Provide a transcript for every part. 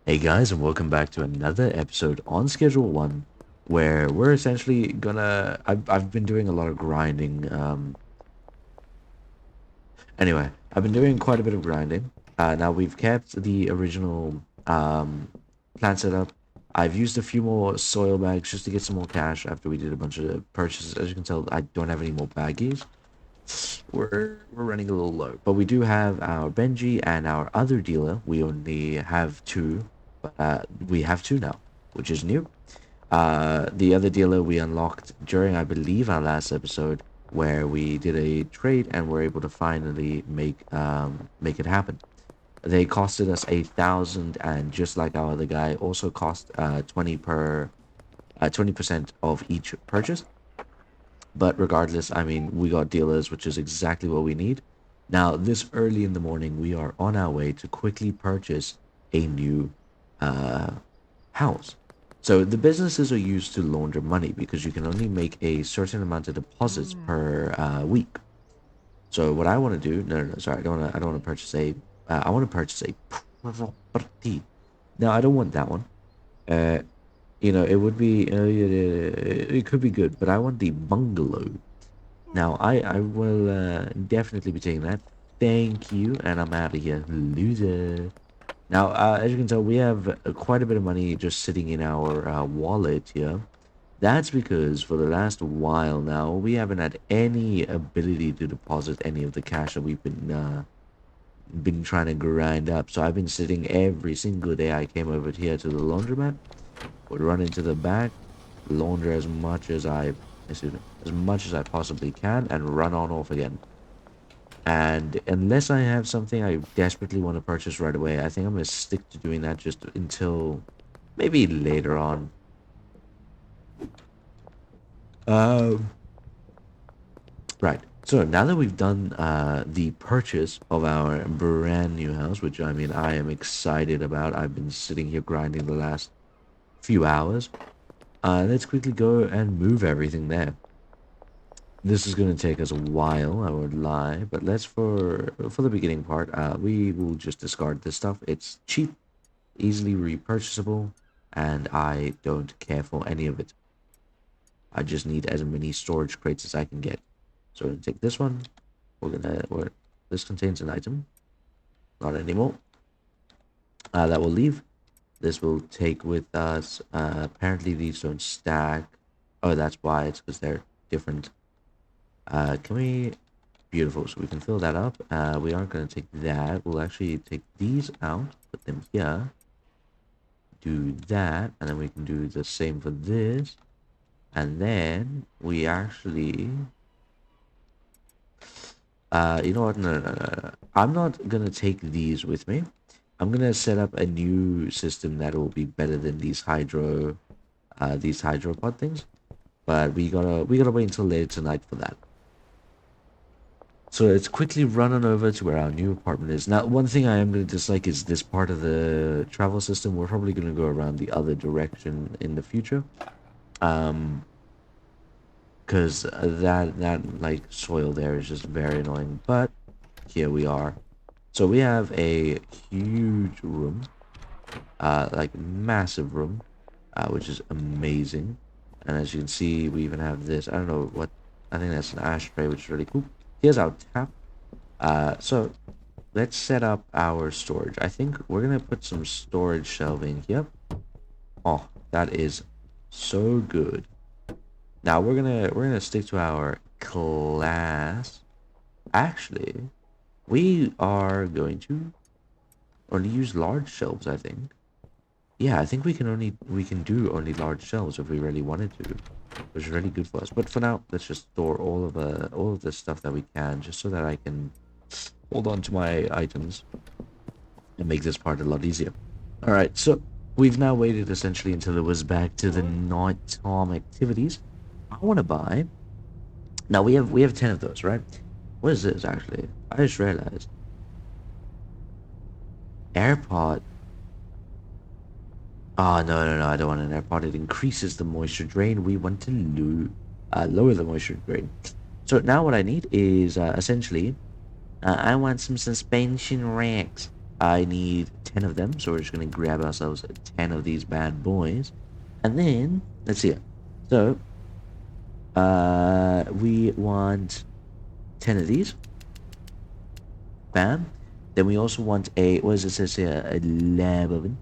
Hey guys, and welcome back to another episode on Schedule One, where we're essentially gonna. I've been doing a lot of grinding. Anyway, I've been doing quite a bit of grinding. Now we've kept the original plan setup. I've used a few more soil bags just to get some more cash after we did a bunch of purchases. As you can tell, I don't have any more baggies. We're running a little low, but we do have our Benji and our other dealer. We only have two, but we have two now, which is new. The other dealer we unlocked during, I believe, our last episode, where we did a trade and were able to finally make it happen. They costed us 8,000, and just like our other guy, also cost 20% of each purchase. But regardless, I mean, we got dealers, which is exactly what we need. Now, this early in the morning, we are on our way to quickly purchase a new uh, house. So the businesses are used to launder money because you can only make a certain amount of deposits per week. So what I want to do, no, no, no, sorry, I don't want to purchase a, I want to purchase a property. No, I don't want that one. Uh, it would be, it could be good, but I want the bungalow. Now, I will definitely be taking that. Thank you, and I'm out of here, loser. Now, as you can tell, we have quite a bit of money just sitting in our wallet here. That's because for the last while now, we haven't had any ability to deposit any of the cash that we've been trying to grind up. So I've been sitting every single day. I came over here to the laundromat, would run into the back, launder excuse me, as much as I possibly can, and run on off again. And unless I have something I desperately want to purchase right away, I think I'm going to stick to doing that just until maybe later on. Um, right. So now that we've done the purchase of our brand new house, which I mean I am excited about, I've been sitting here grinding the last few hours. Let's quickly go and move everything there. This is going to take us a while, I would lie, but let's for the beginning part, we will just discard this stuff. It's cheap, easily repurchasable, and I don't care for any of it. I just need as many storage crates as I can get. So we're gonna take this one. This contains an item. Not anymore. That will leave. This will take with us. Apparently these don't stack. Oh, that's why. It's because they're different. Can we? Beautiful. So we can fill that up. We aren't going to take that. We'll actually take these out. Put them here. Do that, and then we can do the same for this. And then we actually, you know what? No, no, no, no, no. I'm not gonna take these with me. I'm gonna set up a new system that will be better than these hydropod things. But we gotta wait until later tonight for that. So let's quickly run on over to where our new apartment is. Now, one thing I am gonna dislike is this part of the travel system. We're probably gonna go around the other direction in the future. Um, because that like soil there is just very annoying. But here we are. So we have a huge room, like massive room, which is amazing. And as you can see, we even have this. I don't know what. I think that's an ashtray, which is really cool. Here's our tap. So let's set up our storage. I think we're gonna put some storage shelving here. Oh, that is so good. Now we're gonna stick to our class. Actually, we are going to only use large shelves, I think. Yeah, I think we can do only large shelves if we really wanted to, which is really good for us. But for now, let's just store all of the stuff that we can, just so that I can hold on to my items and make this part a lot easier. All right, so we've now waited essentially until it was back to the nighttime activities. I want to buy. Now we have 10 of those, right? What is this actually? I just realized. AirPod. Oh, no, no, no, I don't want an AirPod. It increases the moisture drain. We want to lower the moisture drain. So now what I need is essentially, I want some suspension racks. I need 10 of them, so we're just gonna grab ourselves 10 of these bad boys. And then, let's see it. So, we want 10 of these. Bam. Then we also want a, what does it say here? A lab oven.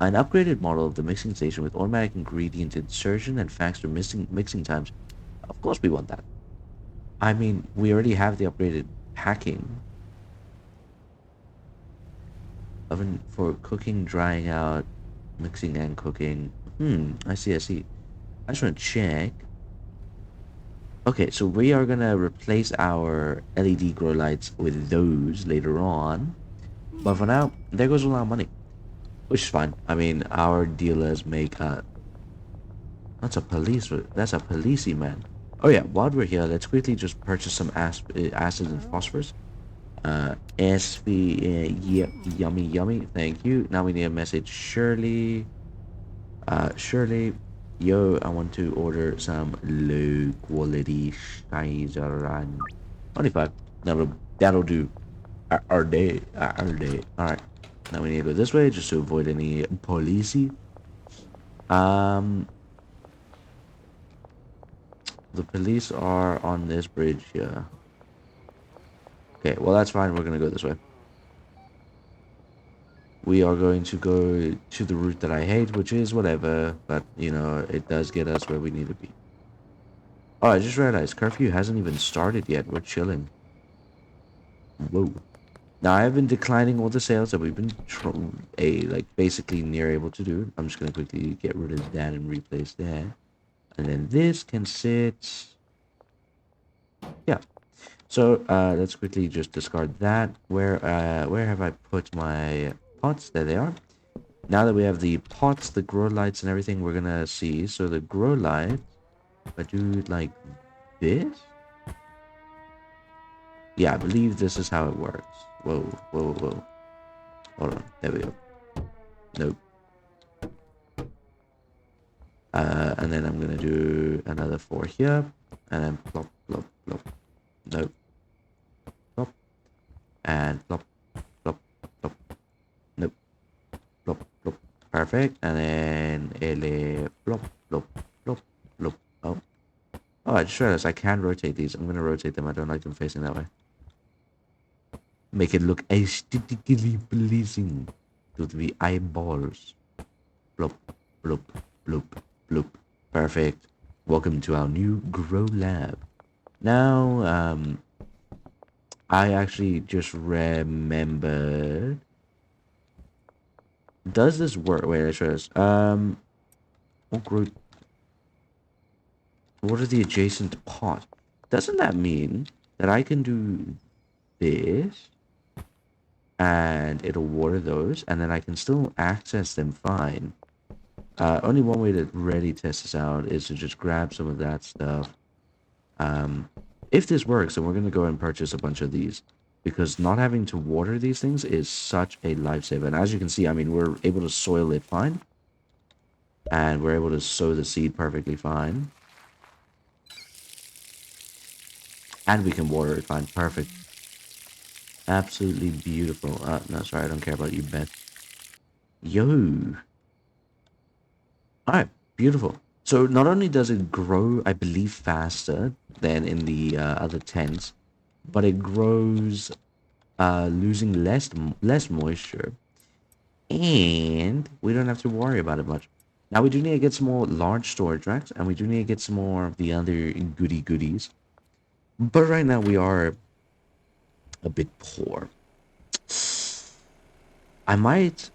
An upgraded model of the mixing station with automatic ingredient insertion and faster mixing times. Of course we want that. I mean, we already have the upgraded packing oven for cooking, drying out, mixing and cooking. I see, I see. I just want to check. Okay, so we are gonna replace our LED grow lights with those later on. But for now, there goes a lot of money, which is fine. I mean, our dealers make that's a police. That's a policey man. Oh yeah, while we're here, let's quickly just purchase some acid and phosphorus. SV, yep, yummy, yummy. Thank you. Now we need a message. Shirley, Shirley, yo, I want to order some low quality Scheiseran. 25. That'll do. Our day, our day. All right. Now we need to go this way just to avoid any police. Um, the police are on this bridge here. Okay, well that's fine. We're gonna go this way. We are going to go to the route that I hate, which is whatever, but you know, it does get us where we need to be. Oh, I just realized curfew hasn't even started yet. We're chilling. Whoa. Now I have been declining all the sales that we've been like basically near able to do. I'm just gonna quickly get rid of that and replace that. And then this can sit. Yeah. So let's quickly just discard that. Where have I put my pots? There they are. Now that we have the pots, the grow lights, and everything, we're gonna see. So the grow light, if I do it like this, yeah, I believe this is how it works. Whoa, whoa, whoa. Hold on, there we go. Nope. And then I'm gonna do another 4 here, and then plop, plop, plop. Nope. Plop, and plop, plop, plop. Nope. Plop, plop. Perfect. And then ele plop, plop, plop, plop. Oh. Oh, I just realized I can rotate these. I'm gonna rotate them. I don't like them facing that way. Make it look aesthetically pleasing to the eyeballs. Plop, plop, plop, plop. Perfect. Welcome to our new grow lab. Now, I actually just remembered. Does this work? Wait, I show this. What grow? What are the adjacent pot? Doesn't that mean that I can do this and it'll water those, and then I can still access them fine? Only one way to really test this out is to just grab some of that stuff. If this works, then we're going to go and purchase a bunch of these, because not having to water these things is such a lifesaver. And as you can see, I mean, we're able to soil it fine, and we're able to sow the seed perfectly fine, and we can water it fine. Perfect. Absolutely beautiful. No, sorry, I don't care about you, Beth. Yo. Alright, beautiful. So not only does it grow, I believe, faster than in the other tents, but it grows losing less moisture, and we don't have to worry about it much. Now we do need to get some more large storage racks, and we do need to get some more of the other goodies. But right now we are a bit poor. I might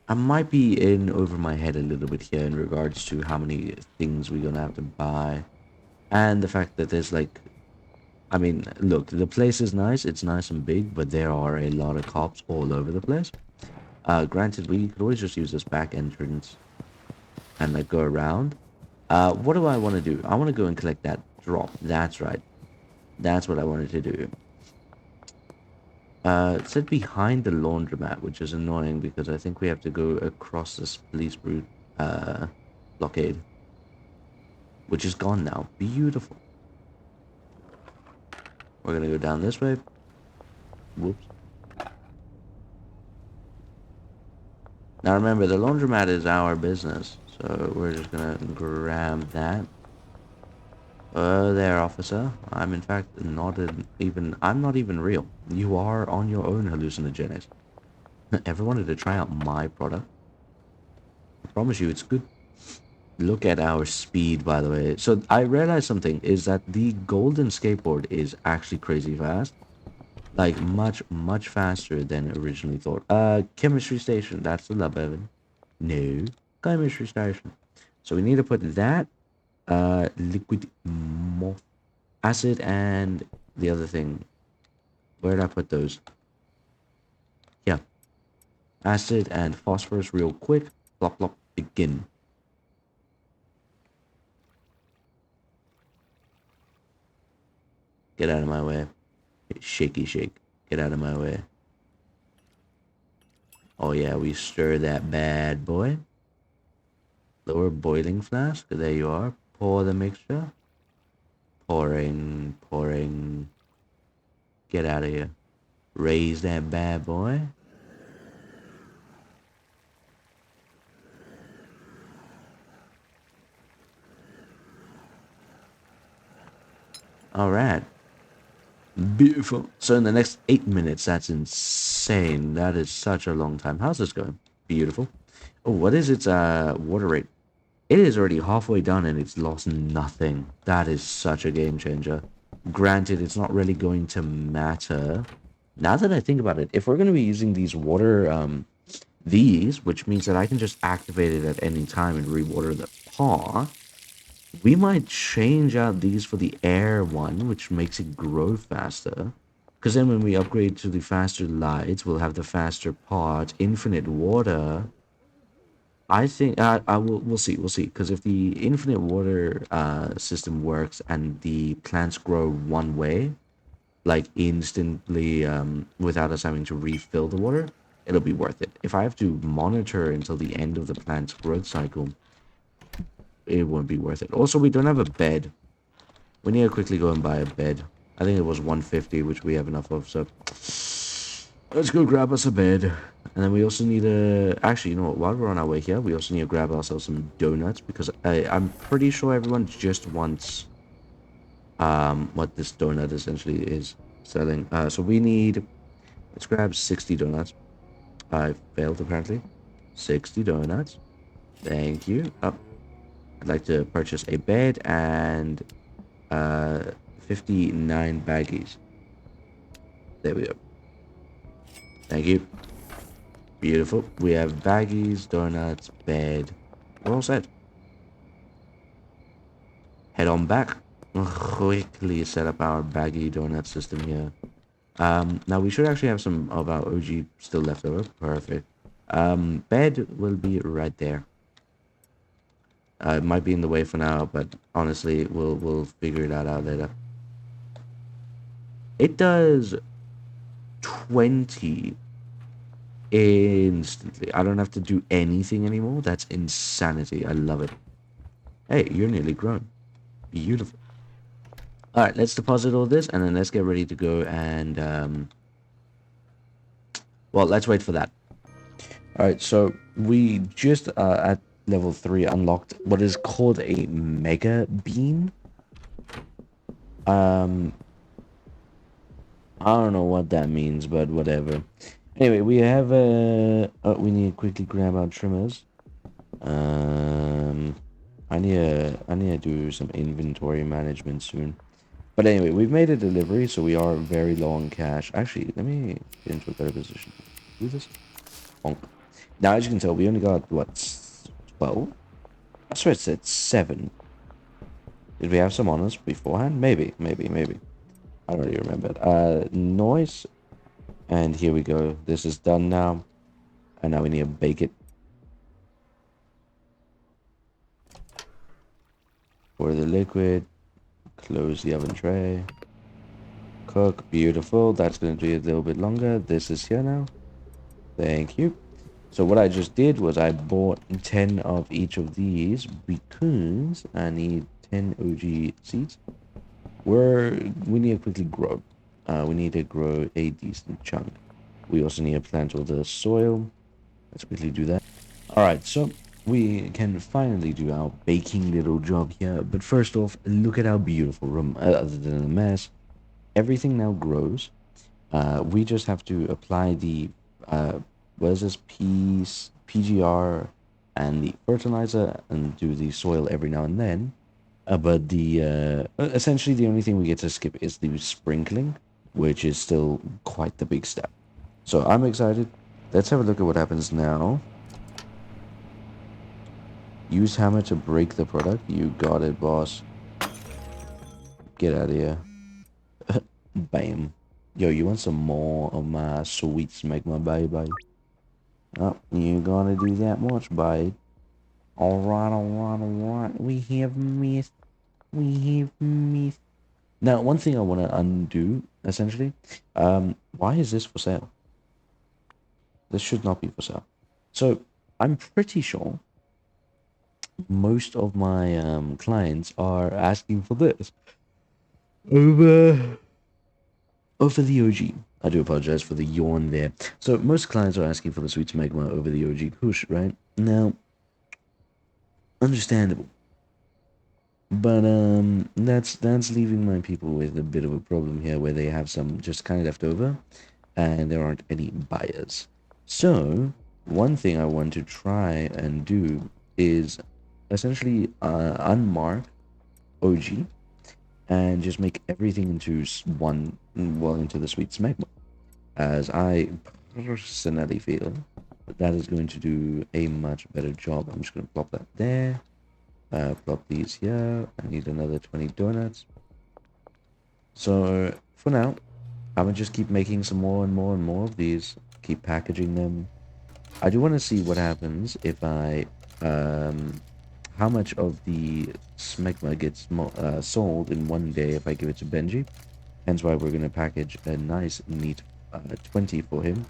I might be in over my head a little bit here in regards to how many things we're gonna have to buy. And the fact that there's like, I mean, look, the place is nice, it's nice and big, but there are a lot of cops all over the place. Granted, we could always just use this back entrance and like go around. What do I want to do? I want to go and collect that drop. That's right. That's what I wanted to do. It said behind the laundromat, which is annoying because I think we have to go across this police route, blockade, which is gone now. Beautiful. We're gonna go down this way. Whoops. Now remember, the laundromat is our business, so we're just gonna grab that. Oh there, officer. I'm in fact not even. I'm not even real. You are on your own hallucinogenics. Ever wanted to try out my product? I promise you, it's good. Look at our speed, by the way. So I realized something is that the golden skateboard is actually crazy fast. Like much faster than originally thought. Chemistry station. That's the love Evan. No, chemistry station. So we need to put that liquid moth acid and the other thing. Where did I put those? Yeah, acid and phosphorus real quick. Plop plop again. Get out of my way. Shaky shake. Get out of my way. Oh yeah, we stir that bad boy. Lower boiling flask. There you are. Pour the mixture. Pouring, pouring. Get out of here. Raise that bad boy. All right. Beautiful. So in the next 8 minutes, that's insane. That is such a long time. How's this going? Beautiful. Oh, what is its water rate? It is already halfway done and it's lost nothing. That is such a game changer. Granted, it's not really going to matter. Now that I think about it, if we're going to be using these water, these, which means that I can just activate it at any time and rewater the paw, we might change out these for the air one, which makes it grow faster. Because then when we upgrade to the faster lights, we'll have the faster pot, infinite water. I think we'll see, we'll see. Because if the infinite water system works and the plants grow one way, like instantly without us having to refill the water, it'll be worth it. If I have to monitor until the end of the plant's growth cycle, it won't be worth it. Also, we don't have a bed. We need to quickly go and buy a bed. I think it was 150, which we have enough of, so let's go grab us a bed. And then we also need to... Actually, you know what? While we're on our way here, we also need to grab ourselves some donuts, because I'm pretty sure everyone just wants what this donut essentially is selling. So we need... Let's grab 60 donuts. I failed, apparently. 60 donuts. Thank you. Oh, I'd like to purchase a bed and 59 baggies. There we go. Thank you. Beautiful. We have baggies, donuts, bed. We're all set. Head on back. Quickly set up our baggy donut system here. Now we should actually have some of our OG still left over. Perfect. Bed will be right there. It might be in the way for now, but honestly, we'll figure it out later. It does 20 instantly. I don't have to do anything anymore. That's insanity. I love it. Hey, you're nearly grown. Beautiful. All right, let's deposit all this, and then let's get ready to go and well, let's wait for that. All right, so we just at level 3 unlocked what is called a mega bean. I don't know what that means, but whatever. Anyway, we have we need to quickly grab our trimmers. I need to do some inventory management soon. But anyway, we've made a delivery, so we are very low on cash. Actually, let me get into a better position. Do this. Bonk. Now, as you can tell, we only got, what, 12? I swear it said 7. Did we have some on us beforehand? Maybe. I don't really remember. Noise. And here we go. This is done now. And now we need to bake it. Pour the liquid. Close the oven tray. Cook. Beautiful. That's going to be a little bit longer. This is here now. Thank you. So what I just did was I bought 10 of each of these because I need 10 OG seeds. We need to quickly grow. We need to grow a decent chunk. We also need to plant all the soil. Let's quickly do that. Alright, so we can finally do our baking little job here. But first off, look at our beautiful room. Other than the mess, everything now grows. We just have to apply the, uh, what is this, PGR and the fertilizer and do the soil every now and then. But essentially the only thing we get to skip is the sprinkling, which is still quite the big step. So I'm excited. Let's have a look at what happens now. Use hammer to break the product. You got it, boss. Get out of here. Bam. Yo, you want some more of my sweet smegma, baby? Oh, you gotta do that much, babe. Alright, alright, alright. We have missed. We have missed. Now, one thing I want to undo, essentially, why is this for sale? This should not be for sale. So, I'm pretty sure most of my clients are asking for this over over the OG. I do apologize for the yawn there. So, most clients are asking for the Sweet Smegma over the OG Kush, right? Now, understandable. But that's leaving my people with a bit of a problem here where they have some just kind of left over and there aren't any buyers. So, one thing I want to try and do is essentially unmark OG and just make everything into one, well, into the Sweet Smegma. As I personally feel that is going to do a much better job. I'm just going to plop that there. Plop these here. I need another 20 donuts. So for now, I'm gonna just keep making some more and more and more of these. Keep packaging them. I do want to see what happens if I, how much of the smegma gets sold in one day if I give it to Benji. Hence why we're gonna package a nice, neat 20 for him.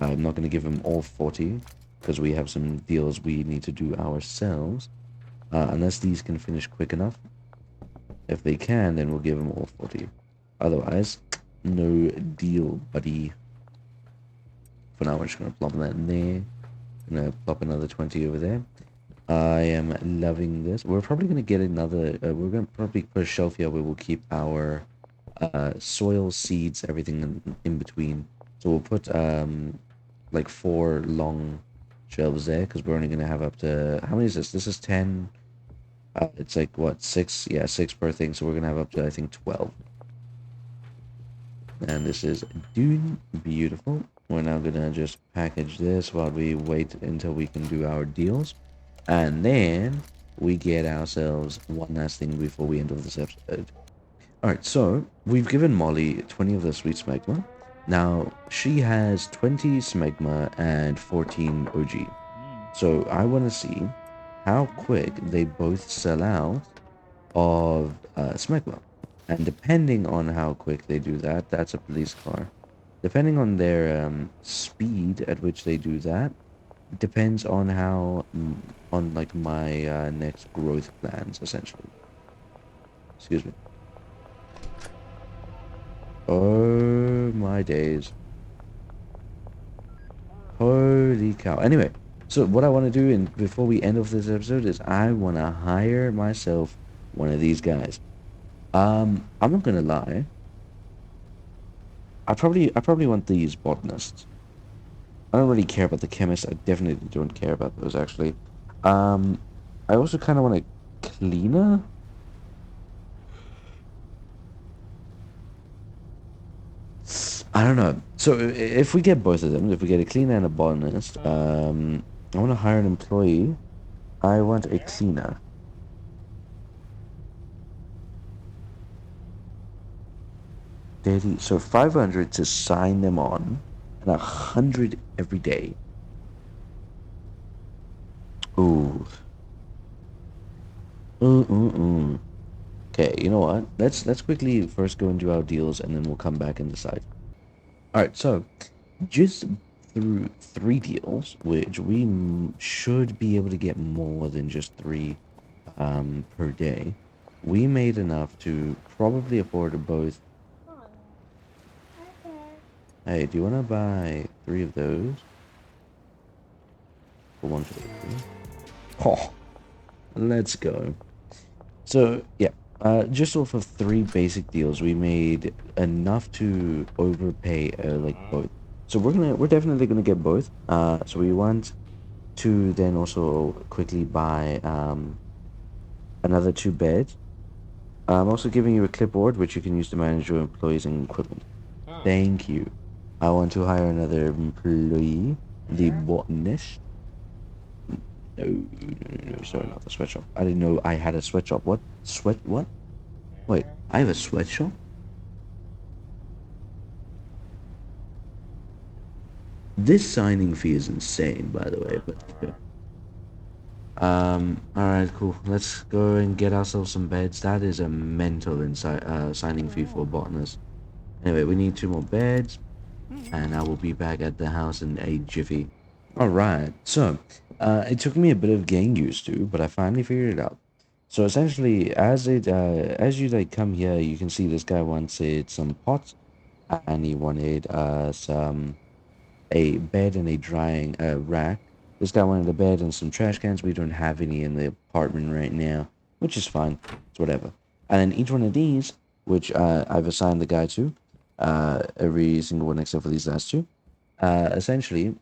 I'm not gonna give him all 40 because we have some deals we need to do ourselves. Unless these can finish quick enough. If they can, then we'll give them all 40. Otherwise, no deal, buddy. For now, we're just going to plop that in there. I'm going to plop another 20 over there. I am loving this. We're probably going to get another... we're going to probably put a shelf here where we'll keep our soil, seeds, everything in between. So we'll put like 4 long shelves there because we're only going to have up to... How many is this? This is 10... it's like, what, 6? Yeah, 6 per thing, so we're going to have up to, I think, 12. And this is doing beautiful. We're now going to just package this while we wait until we can do our deals. And then we get ourselves one last thing before we end off this episode. Alright, so we've given Molly 20 of the sweet smegma. Now, she has 20 smegma and 14 OG. So I want to see how quick they both sell out of smegma. And depending on how quick they do that, that's a police car. Depending on their speed at which they do that, depends on how, on like my next growth plans, essentially. Excuse me. Oh my days. Holy cow. Anyway, so what I want to do before we end off this episode is I want to hire myself one of these guys. I'm not gonna lie. I probably want these botanists. I don't really care about the chemists. I definitely don't care about those actually. Um, I also kind of want a cleaner. I don't know. So if we get both of them, if we get a cleaner and a botanist, I want to hire an employee. I want a cleaner. Daily, so 500 to sign them on, and 100 every day. Ooh. Okay, you know what? Let's quickly first go and do our deals, and then we'll come back and decide. All right, so just through 3 deals, which we should be able to get more than just 3 per day, we made enough to probably afford both. Hey, do you want to buy 3 of those? for 150. Oh, let's go. So yeah, just off of three basic deals, we made enough to overpay like both. So we're definitely gonna get both. So we want to then also quickly buy another two beds. I'm also giving you a clipboard which you can use to manage your employees and equipment. Thank you. I want to hire another employee, the botanist. No, no, sorry, not the sweatshop. I didn't know I had a sweatshop. What? What? Wait, I have a sweatshop? This signing fee is insane, by the way, but okay. Alright, cool. Let's go and get ourselves some beds. That is a mental signing fee for a botanist. Anyway, we need two more beds, and I will be back at the house in a jiffy. Alright, so, it took me a bit of getting used to, but I finally figured it out. So essentially, as you like come here, you can see this guy wanted some pots, and he wanted some a bed and a drying rack. This guy wanted a bed and some trash cans. We don't have any in the apartment right now, which is fine. It's whatever. And then each one of these, which I've assigned the guy to, every single one except for these last two, essentially,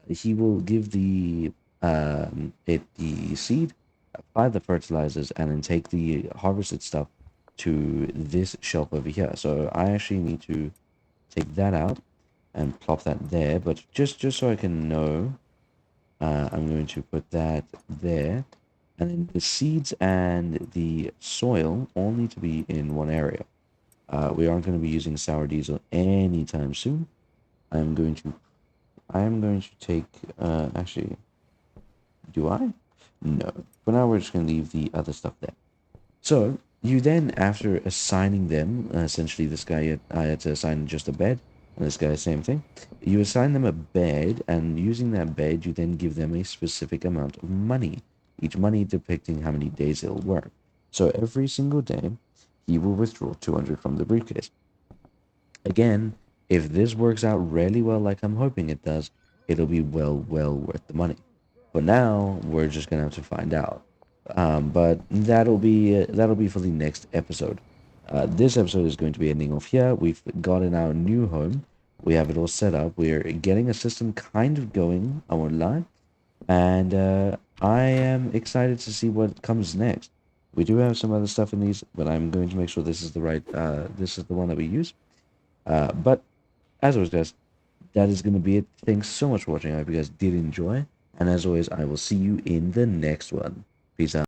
he will give it the seed, apply the fertilizers, and then take the harvested stuff to this shelf over here. So I actually need to take that out and plop that there. But just so I can know, I'm going to put that there. And then the seeds and the soil all need to be in one area. We aren't going to be using sour diesel anytime soon. I'm going to take actually, do I? No. For now we're just going to leave the other stuff there. So you then, after assigning them, essentially this guy, I had to assign just a bed, and this guy, same thing. You assign them a bed, and using that bed, you then give them a specific amount of money. Each money depicting how many days they'll work. So every single day, he will withdraw 200 from the briefcase. Again, if this works out really well, like I'm hoping it does, it'll be well worth the money. But now we're just gonna have to find out. But that'll be for the next episode. This episode is going to be ending off here. We've gotten our new home. We have it all set up. We're getting a system kind of going. I won't lie, and I am excited to see what comes next. We do have some other stuff in these, but I'm going to make sure this is the right. This is the one that we use. But as always, guys, that is going to be it. Thanks so much for watching. I hope you guys did enjoy. And as always, I will see you in the next one. Peace out.